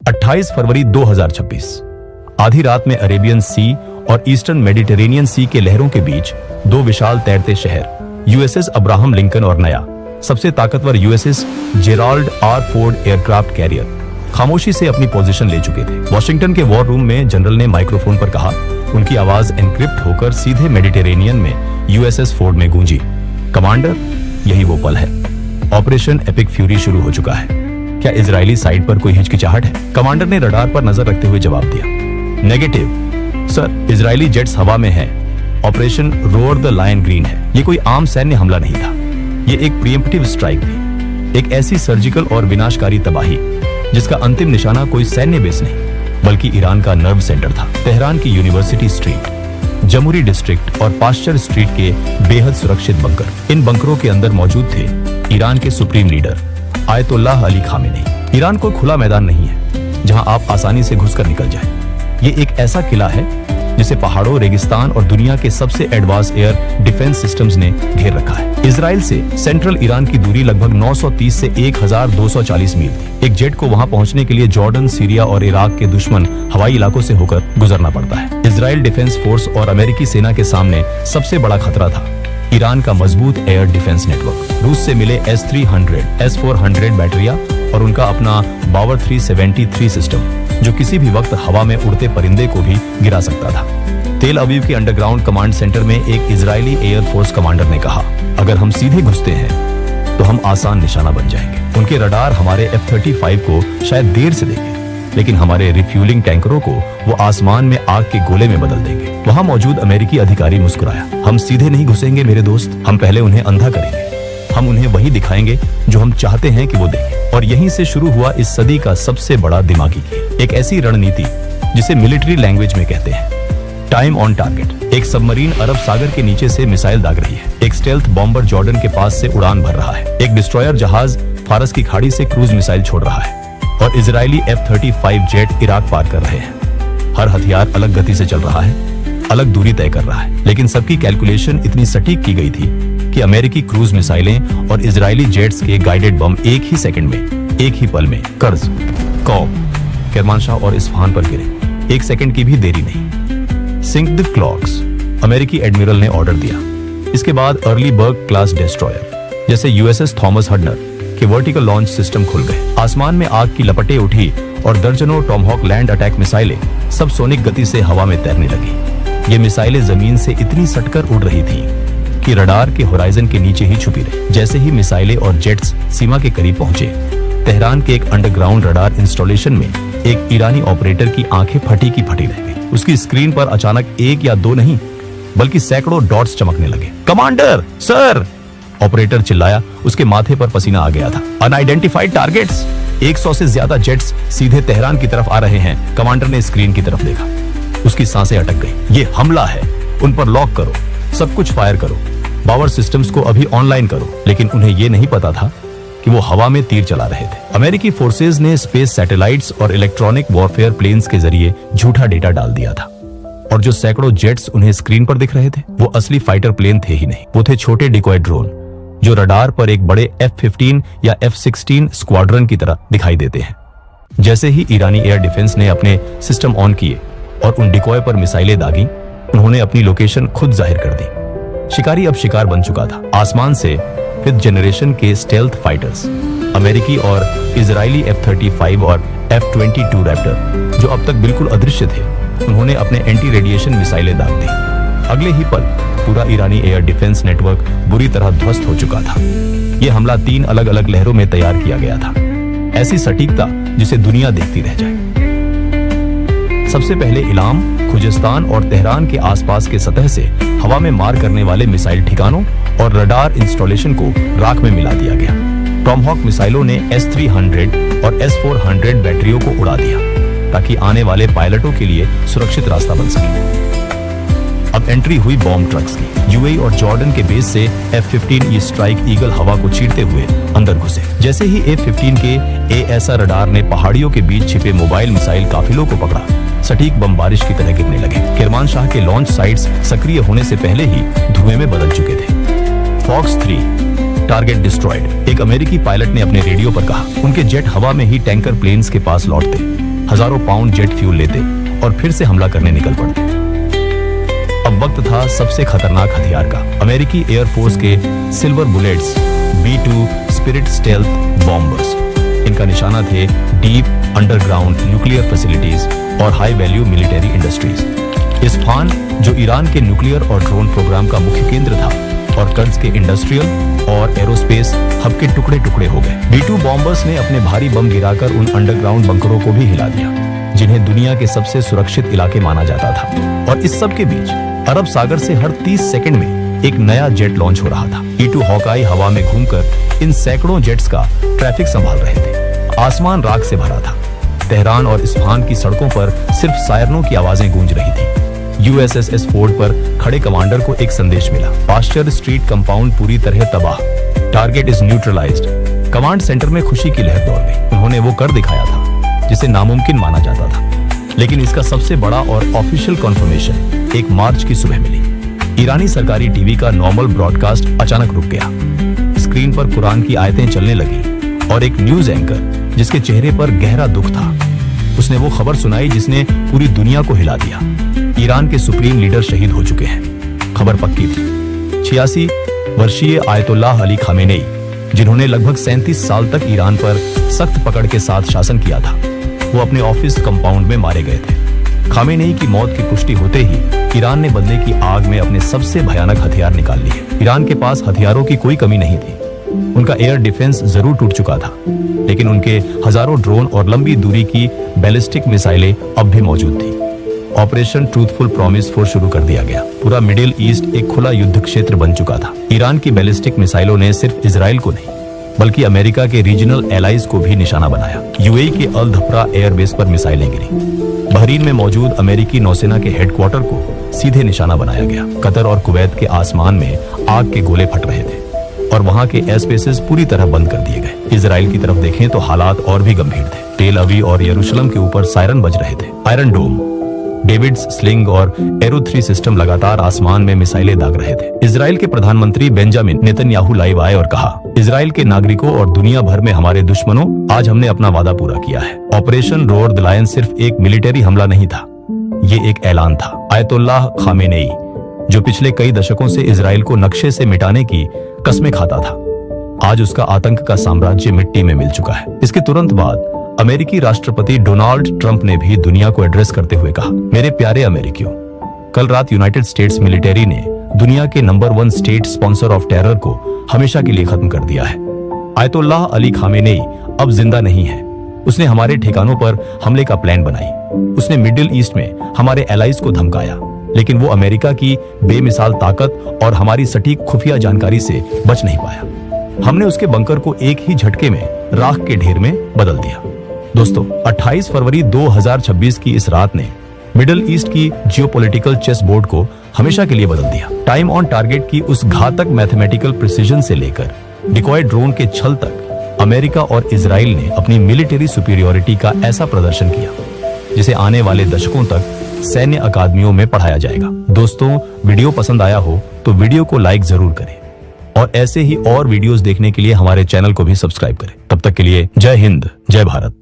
28 फरवरी 2026 आधी रात में अरेबियन सी और ईस्टर्न मेडिटेरेनियन सी के लहरों के बीच दो विशाल तैरते शहर यूएसएस अब्राहम लिंकन और नया सबसे ताकतवर USS Gerald R Ford aircraft carrier खामोशी से अपनी पोजीशन ले चुके थे। वॉशिंगटन के वॉर रूम में जनरल ने माइक्रोफोन पर कहा। उनकी आवाज एनक्रिप्ट होकर सीधे मेडिटेरेनियन में यूएसएस फोर्ड में गूंजी। कमांडर, यही वो पल है। ऑपरेशन एपिक फ्यूरी शुरू हो चुका है। क्या इजरायली साइड पर कोई हिचकिचाहट है? कमांडर ने रडार पर नजर रखते हुए जवाब दिया, नेगेटिव सर, इजरायली जेट्स हवा में हैं। Operation roar the lion green है। ये कोई आम सैन्य हमला नहीं था, ये एक प्रीएम्प्टिव स्ट्राइक थी, एक ऐसी सर्जिकल और विनाशकारी तबाही जिसका अंतिम निशाना कोई सैन्य बेस नहीं बल्कि ईरान का नर्व सेंटर था। तेहरान की यूनिवर्सिटी स्ट्रीट, जमूरी डिस्ट्रिक्ट और पास्चर स्ट्रीट के बेहद सुरक्षित बंकर। इन बंकरों के अंदर मौजूद थे ईरान के supreme leader Ayatollah Ali Khamenei. Iran कोई खुला मैदान नहीं है जहां आप आसानी से घुसकर निकल जाएं। ये एक ऐसा किला है जिसे पहाड़ों, रेगिस्तान और दुनिया के सबसे एडवांस एयर डिफेंस सिस्टम्स ने घेर रखा है। इजराइल से सेंट्रल ईरान की दूरी लगभग 930 से 1240 मील थी। एक जेट को वहां पहुंचने के लिए जॉर्डन, सीरिया और इराक के दुश्मन हवाई इलाकों से होकर गुजरना पड़ता है। इजराइल डिफेंस फोर्स और अमेरिकी सेना के सामने सबसे बड़ा खतरा था ईरान का मजबूत एयर डिफेंस नेटवर्क। रूस से मिले S-300, S-400 बैटरिया और उनका अपना बावर 373 सिस्टम जो किसी भी वक्त हवा में उड़ते परिंदे को भी गिरा सकता था। तेल अवीव के अंडरग्राउंड कमांड सेंटर में एक इजरायली एयरफोर्स कमांडर ने कहा, अगर हम सीधे घुसते हैं तो हम आसान निशाना बन जाएंगे। उनके रडार हमारे F-35 को शायद देर से देंगे, लेकिन हमारे रिफ्यूलिंग टैंकरों को वो आसमान में आग के गोले में बदल देंगे। वहां मौजूद अमेरिकी अधिकारी मुस्कुराया। हम सीधे नहीं घुसेंगे मेरे दोस्त, हम पहले उन्हें अंधा करेंगे। हम उन्हें वही दिखाएंगे जो हम चाहते हैं कि वो देखें। और यहीं से शुरू हुआ इस सदी का सबसे बड़ा दिमागी खेल। एक ऐसी रणनीति जिसे मिलिट्री लैंग्वेज में कहते हैं टाइम ऑन टारगेट। एक सबमरीन अरब सागर के नीचे से मिसाइल दाग रही है। एक स्टेल्थ बॉम्बर जॉर्डन के पास से उड़ान भर रहा है। एक डिस्ट्रॉयर जहाज फारस की खाड़ी से क्रूज मिसाइल छोड़ रहा है और इजरायली F-35 जेट इराक पार कर रहे हैं। हर हथियार अलग गति से चल रहा है, अलग दूरी तय कर रहा है, लेकिन सबकी कैलकुलेशन इतनी सटीक की गई थी कि अमेरिकी क्रूज मिसाइलें और इजरायली जेट्स के गाइडेड बम एक ही सेकंड में, एक ही पल में कर्ज, कौम, किरमानशाह और इस्फहान पर गिरे। एक सेकंड की भी देरी नहीं। सिंक द क्लॉक्स, अमेरिकी एडमिरल ने ऑर्डर दिया। इसके बाद अर्ली बर्ग क्लास डिस्ट्रॉयर जैसे USS थॉमस हडनर के वर्टिकल लॉन्च सिस्टम खुल गए। आसमान में आग की लपटें उठी और दर्जनों टॉमहॉक लैंड अटैक मिसाइलें सब सोनिक गति से हवा में तैरने लगी। ये मिसाइलें जमीन से इतनी सटकर उड़ रही थीं कि रडार के होराइजन के नीचे ही छुपी रही। जैसे ही मिसाइलें और जेट्स सीमा के करीब पहुंचे, तेहरान के एक अंडरग्राउंड रडार इंस्टॉलेशन में एक ईरानी ऑपरेटर की आंखें फटी की फटी रह गई। उसकी स्क्रीन पर अचानक एक या दो नहीं बल्कि सैकड़ों डॉट्स चमकने लगे। कमांडर सर, ऑपरेटर चिल्लाया। उसके माथे पर पसीना आ गया था। Unidentified targets. 100 से ज्यादा जेट्स सीधे तेहरान की तरफ आ रहे हैं। कमांडर ने स्क्रीन की तरफ देखा। उसकी सांसें अटक गई। ये हमला है, उन पर लॉक करो, सब कुछ फायर करो, पावर सिस्टम्स को अभी ऑनलाइन करो। लेकिन उन्हें यह नहीं पता था कि वो हवा में तीर चला रहे थे। अमेरिकी फोर्सेज ने स्पेस सैटेलाइट्स और इलेक्ट्रॉनिक वॉरफेयर प्लेन्स के जरिए झूठा डेटा डाल दिया था और जो सैकड़ों जेट्स उन्हें स्क्रीन पर दिख रहे थे वो असली फाइटर प्लेन थे ही नहीं। वो थे छोटे डिकॉय ड्रोन जो रडार पर एक बड़े F-15 या F-16 स्क्वाड्रन की तरह दिखाई देते हैं। जैसे ही ईरानी एयर डिफेंस ने अपने सिस्टम ऑन किए और उन डिकॉय पर मिसाइलें दागी, उन्होंने अपनी लोकेशन खुद जाहिर कर दी। शिकारी अब शिकार बन चुका था। आसमान से 5th जनरेशन के स्टेल्थ फाइटर्स, अमेरिकी और इजरायली F-35 और F-22 रैप्टर जो अब तक बिल्कुल अदृश्य थे, उन्होंने अपने एंटी रेडिएशन मिसाइलें दाग दी। अगले ही पल पूरा ईरानी एयर डिफेंस नेटवर्क बुरी तरह ध्वस्त हो चुका था। यह हमला 3 अलग अलग लहरों में तैयार किया गया था, ऐसी सटीकता जिसे दुनिया देखती रह जाए। सबसे पहले इलाम, खुजस्तान और तेहरान के आसपास के सतह से हवा में मार करने वाले मिसाइल ठिकानों और रडार इंस्टॉलेशन को राख में मिला दिया गया। टॉमहॉक मिसाइलों ने S-300 और S-400 बैटरियों को उड़ा दिया ताकि आने वाले पायलटों के लिए सुरक्षित रास्ता बन सके। अब एंट्री हुई बॉम्ब ट्रक्स की। यूएई और जॉर्डन के बेस से F-15 स्ट्राइक ईगल हवा को चीरते हुए अंदर घुसे। जैसे ही F-15 के AESA रडार ने पहाड़ियों के बीच छिपे मोबाइल मिसाइल काफिलों को पकड़ा, सटीक बम बारिश की तरह गिरने लगे। किरमानशाह के लॉन्च साइट्स सक्रिय होने से पहले ही धुएं में बदल चुके थे। फॉक्स 3 टारगेट डिस्ट्रॉयड, एक अमेरिकी पायलट ने अपने रेडियो पर कहा। उनके जेट हवा में ही टैंकर प्लेन्स के पास लौटते हजारों पाउंड जेट फ्यूल लेते और फिर से हमला करने निकल पड़ते। अब वक्त था सबसे खतरनाक हथियार का। अमेरिकी एयरफोर्स के silver bullets B-2 spirit stealth bombers. इनका निशाना थे डीप अंडरग्राउंड न्यूक्लियर फैसिलिटीज और high value military industries. Isfahan, जो ईरान के न्यूक्लियर और ड्रोन प्रोग्राम का मुख्य केंद्र था, और कर्ज के इंडस्ट्रियल और एरोस्पेस हब के टुकड़े टुकड़े हो गए। B-2 बॉम्बर्स ने अपने भारी बम गिराकर उन अंडरग्राउंड बंकरों को भी हिला दिया, जिन्हें दुनिया के सबसे सुरक्षित इलाके माना जाता था। और इस सब के बीच अरब सागर से हर 30 सेकंड में एक नया जेट लॉन्च हो रहा था। B-2 हॉकाई हवा में घूमकर इन सैकड़ों जेट्स का ट्रैफिक संभाल रहे थे। आसमान राख से भरा था। तेहरान और इस्फहान की सड़कों पर सिर्फ सायरनों की आवाजें गूंज रही थी। USS फोर्ड पर खड़े कमांडर को एक संदेश मिला। पास्चर स्ट्रीट कंपाउंड पूरी तरह तबाह, target is neutralised. Command centre में खुशी की लहर दौड़ गई। उन्होंने वो कर दिखाया था जिसे नामुमकिन माना जाता था। लेकिन इसका सबसे बड़ा और ऑफिशियल कॉन्फर्मेशन 1 मार्च की सुबह मिली। ईरानी सरकारी टीवी का नॉर्मल ब्रॉडकास्ट अचानक रुक गया। स्क्रीन पर कुरान की आयतें चलने लगी और एक न्यूज एंकर, जिसके चेहरे पर गहरा दुख था, उसने वो खबर सुनाई जिसने पूरी दुनिया को हिला दिया। ईरान के सुप्रीम लीडर शहीद हो चुके हैं। खबर पक्की थी। 86 वर्षीय आयतुल्लाह अली खामेनेई, जिन्होंने लगभग 37 साल तक ईरान पर सख्त पकड़ के साथ शासन किया था, वो अपने ऑफिस कंपाउंड में मारे गए थे। खामेनेई की मौत की पुष्टि होते ही ईरान ने बदले की आग में अपने सबसे भयानक हथियार निकाल लिए। ईरान के पास हथियारों की कोई कमी नहीं थी। उनका एयर डिफेंस जरूर टूट चुका था, लेकिन उनके हजारों ड्रोन और लंबी दूरी की बैलिस्टिक मिसाइलें अब भी मौजूद थी। ऑपरेशन ट्रूथफुल प्रॉमिस 4 शुरू कर दिया गया। पूरा मिडिल ईस्ट एक खुला युद्ध क्षेत्र बन चुका था। ईरान की बैलिस्टिक मिसाइलों ने सिर्फ इजराइल को नहीं, बल्कि अमेरिका के रीजनल एलाइज को भी निशाना बनाया। UAE के अल धफ्रा एयरबेस पर मिसाइलें गिरी। बहरीन में मौजूद अमेरिकी नौसेना के हेडक्वार्टर को सीधे निशाना बनाया गया। कतर और कुवैत के आसमान में आग के गोले फट रहे थे और वहां के एयरस्पेसेस पूरी तरह बंद कर दिए गए। इजराइल की तरफ देखें तो हालात और भी गंभीर थे। टेल अवीव और यरूशलेम के ऊपर सायरन बज रहे थे। आयरन डोम, डेविड्स स्लिंग और एरो 3 सिस्टम लगातार आसमान में मिसाइलें दाग रहे थे। इजराइल के प्रधानमंत्री बेंजामिन नेतन्याहू लाइव आए और कहा, इजराइल के नागरिकों और दुनिया भर में हमारे दुश्मनों, आज हमने अपना वादा पूरा किया है। ऑपरेशन रोअर द लायन सिर्फ एक मिलिट्री हमला नहीं था, ये एक ऐलान था। आयतुल्लाह खामेनेई, जो पिछले कई दशकों से इजराइल को नक्शे से मिटाने की कस्में खाता था, आज उसका आतंक का साम्राज्य मिट्टी में मिल चुका है। इसके तुरंत बाद अमेरिकी राष्ट्रपति डोनाल्ड ट्रंप ने भी दुनिया को एड्रेस करते हुए कहा, मेरे प्यारे अमेरिकियों, कल रात यूनाइटेड स्टेट्स मिलिट्री ने दुनिया के number 1 state sponsor of terror को हमेशा के लिए खत्म कर दिया है। आयतुल्लाह अली खामेनेई अब जिंदा नहीं है। उसने हमारे ठिकानों पर हमले का प्लान बनाई। उसने मिडिल ईस्ट में हमारे एलाइज को धमकाया, लेकिन वो अमेरिका की बेमिसाल ताकत और हमारी सटीक खुफिया जानकारी से बच नहीं पाया। हमने उसके बंकर को एक ही झटके में राख के ढेर में बदल दिया। दोस्तों, 28 फरवरी 2026 की इस रात ने मिडिल ईस्ट की जियोपॉलिटिकल चेस बोर्ड को हमेशा के लिए बदल दिया। टाइम ऑन टारगेट की उस घातक मैथमेटिकल प्रिसीजन से लेकर डिकॉय ड्रोन के छल तक अमेरिका और इजराइल ने अपनी मिलिट्री सुपीरियोरिटी का ऐसा प्रदर्शन किया जिसे आने वाले दशकों तक सैन्य अकादमियों में पढ़ाया जाएगा। दोस्तों, वीडियो पसंद आया हो तो वीडियो को लाइक जरूर करें और ऐसे ही और वीडियोस देखने के लिए हमारे चैनल को भी सब्सक्राइब करें। तब तक के लिए जय हिंद, जय भारत।